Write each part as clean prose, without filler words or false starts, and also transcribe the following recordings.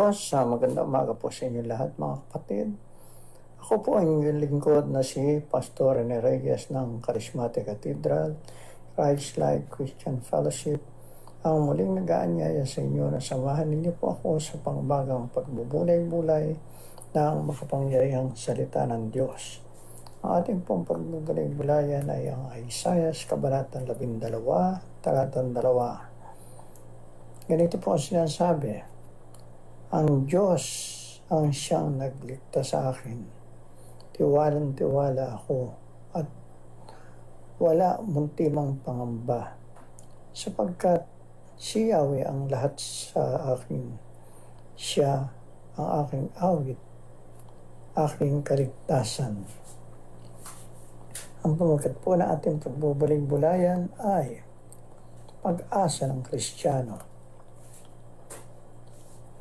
Diyos, magandang umaga po sa inyo lahat mga kapatid. Ako po ang inyong lingkod na si Pastor Rene Reyes ng Charismatic Cathedral, Christ-like Christian Fellowship. Ang muling nag-aanyaya sa inyo na samahan ninyo po ako sa pangbagang pagbubulay-bulay ng makapangyarihang salita ng Diyos. Ang ating pong pagbubulay-bulayan ay ang Isaiah, Kabanatang 12, Talatang 2. Ganito po ang sinasabi: ang Diyos ang siyang naglikta sa akin. Tiwalang-tiwala ako at wala muntimang pangamba, sapagkat si Yahweh ang lahat sa akin. Siya ang aking awit, aking kaligtasan. Ang pamagat po na ating pagbubulay-bulayan ay pag-asa ng Kristiyano.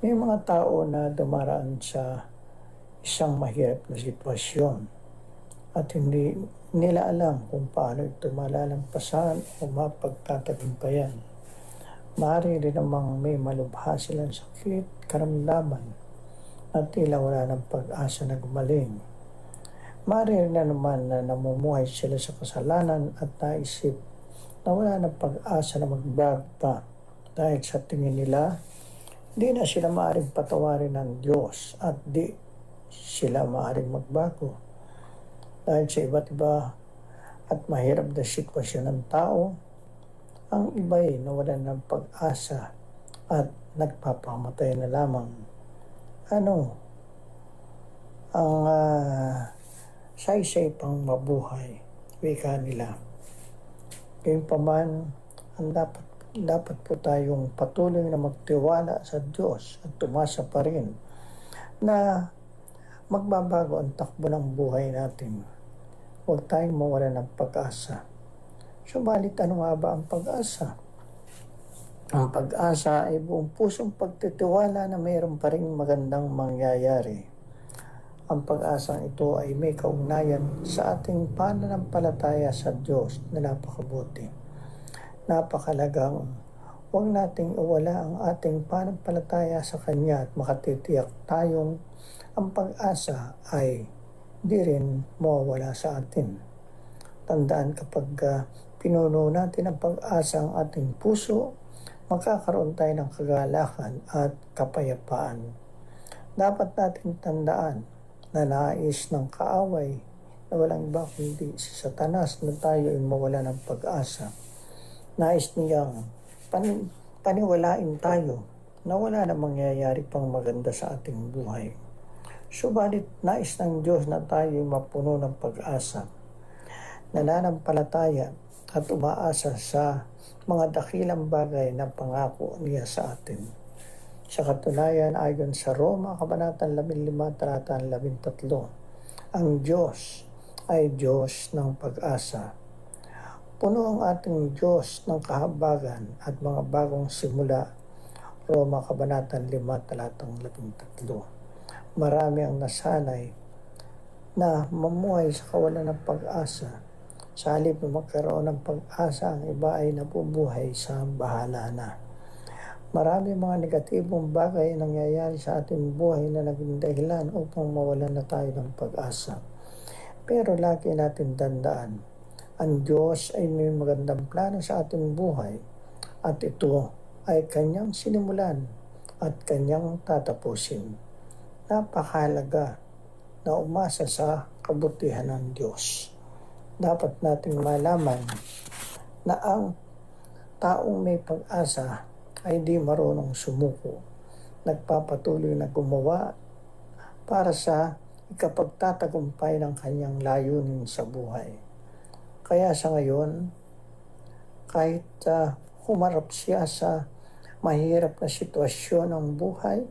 May mga tao na dumaraan sa isang mahirap na sitwasyon at hindi nila alam kung paano ito malalampasan o mapagtatagumpayan. Maaari rin namang may malubha silang sakit, karamdaman at tila wala ng pag-asa na gumaling. Maaari rin na naman na namumuhay sila sa kasalanan at naisip na wala ng pag-asa na magbago pa dahil sa tingin nila di na sila maaaring patawarin ng Diyos at di sila maaaring magbago. Dahil sa iba't iba at mahirap na sitwasyon ng tao, ang iba'y nawalan ng pag-asa at nagpapamatay na lamang. Ano ang saysay pang mabuhay, wika nila. Gayunpaman, ang dapat po tayong patuloy na magtiwala sa Diyos at tumasa pa rin na magbabago ang takbo ng buhay natin. Huwag tayong mawala ng pag-asa. Subalit ano nga ba ang pag-asa? Ang pag-asa ay buong pusong pagtitiwala na mayroon pa rin magandang mangyayari. Ang pag-asang ito ay may kaugnayan sa ating pananampalataya sa Diyos na napakabuti. Napakalagang huwag nating iwala ang ating pananampalataya sa Kanya at makatitiyak tayong ang pag-asa ay di rin mawawala sa atin. Tandaan, kapag pinuno natin ang pag-asa ang ating puso, magkakaroon tayo ng kagalakan at kapayapaan. Dapat natin tandaan na nais ng kaaway na walang iba kundi si Satanas na tayo ay mawala ng pag-asa. Nais niyang paniwalain tayo na wala na mangyayari pang maganda sa ating buhay. Subalit nais ng Diyos na tayo mapuno ng pag-asa, nananampalataya at umaasa sa mga dakilang bagay na pangako niya sa atin. Sa katunayan, ayon sa Roma, Kabanatang 15, Talatang 13, ang Diyos ay Diyos ng pag-asa. Puno ang ating Diyos ng kahabagan at mga bagong simula. Roma, Kabanatang 5, Talatang 13. Marami ang nasanay na mamuhay sa kawalan ng pag-asa. Sa halip na magkaroon ng pag-asa, ang iba ay nabubuhay sa bahala na. Marami mga negatibong bagay ang nangyayari sa ating buhay na naging dahilan upang mawalan na tayo ng pag-asa. Pero lagi natin tandaan, ang Diyos ay may magandang plano sa ating buhay at ito ay Kanyang sinimulan at Kanyang tatapusin. Napakahalaga na umasa sa kabutihan ng Diyos. Dapat nating malaman na ang taong may pag-asa ay di marunong sumuko. Nagpapatuloy na gumawa para sa ikapagtatagumpay ng kanyang layunin sa buhay. Kaya sa ngayon, kahit humarap siya sa mahirap na sitwasyon ng buhay,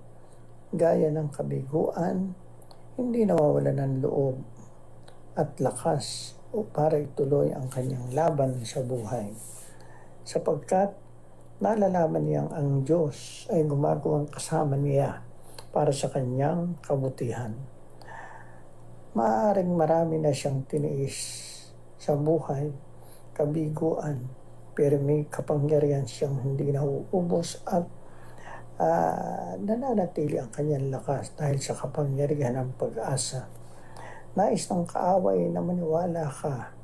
gaya ng kabiguan, hindi nawawalan ng loob at lakas para ituloy ang kanyang laban sa buhay. Sapagkat nalalaman niyang ang Diyos ay gumagawang kasama niya para sa kanyang kabutihan. Maaaring marami na siyang tiniis sa buhay, kabiguan, pero may kapangyarihan siyang hindi nauubos at nananatili ang kanyang lakas dahil sa kapangyarihan ng pag-asa. Nais ng kaaway na maniwala ka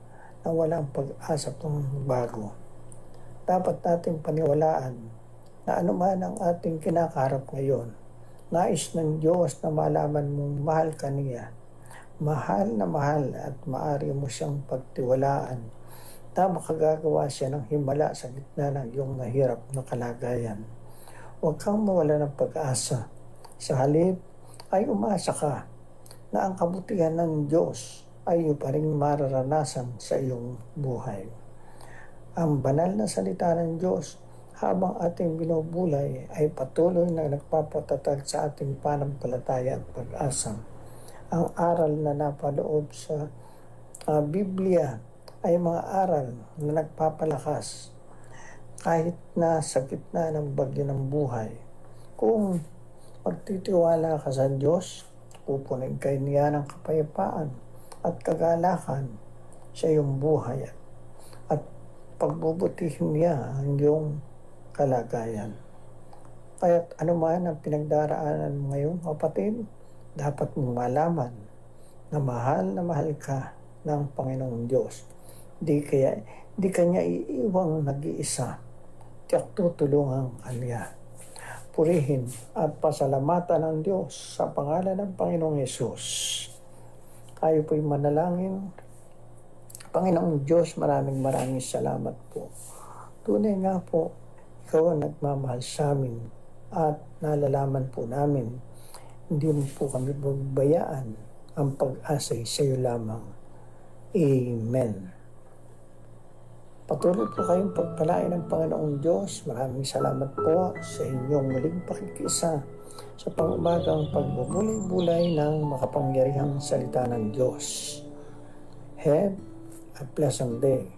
na walang pag-asa itong bago. Dapat nating paniwalaan na anuman ang ating kinakaharap ngayon, nais ng Diyos na malaman mong mahal ka niya. Mahal na mahal at maaari mo siyang pagtiwalaan na makagagawa siya ng himala sa gitna ng iyong mahirap na kalagayan. Huwag kang mawala ng pag-asa. Sa halip ay umasa ka na ang kabutihan ng Diyos ay iyo pa rin mararanasan sa iyong buhay. Ang banal na salita ng Diyos habang ating binubulay ay patuloy na nagpapatatag sa ating pananampalataya at pag-asa. Ang aral na napaloob sa Biblia ay mga aral na nagpapalakas kahit na sa gitna ng bagyo ng buhay. Kung magtitiwala ka sa Diyos, pupunin kayo niya ng kapayapaan at kagalakan sa iyong buhay at pagbubutihin niya ang iyong kalagayan. Kaya't anuman ang pinagdaraanan mo ngayon, kapatid, dapat mong malaman na mahal ka ng Panginoong Diyos. Di kanya iiwang nag-iisa. Tiyak tutulungan kanya. Purihin at pasalamatan ng Diyos sa pangalan ng Panginoong Yesus. Tayo po'y manalangin. Panginoong Diyos, maraming salamat po. Tunay nga po, ikaw ang nagmamahal sa amin at nalalaman po namin. Hindi mo po kami babayaan ang pag-asay sa iyo lamang. Amen. Patuloy po kayong pagpalain ng Panginoong Diyos. Maraming salamat po sa inyong muling pakikisa sa pang-umagang pagbubulay-bulay ng makapangyarihang salita ng Diyos. Have a pleasant day.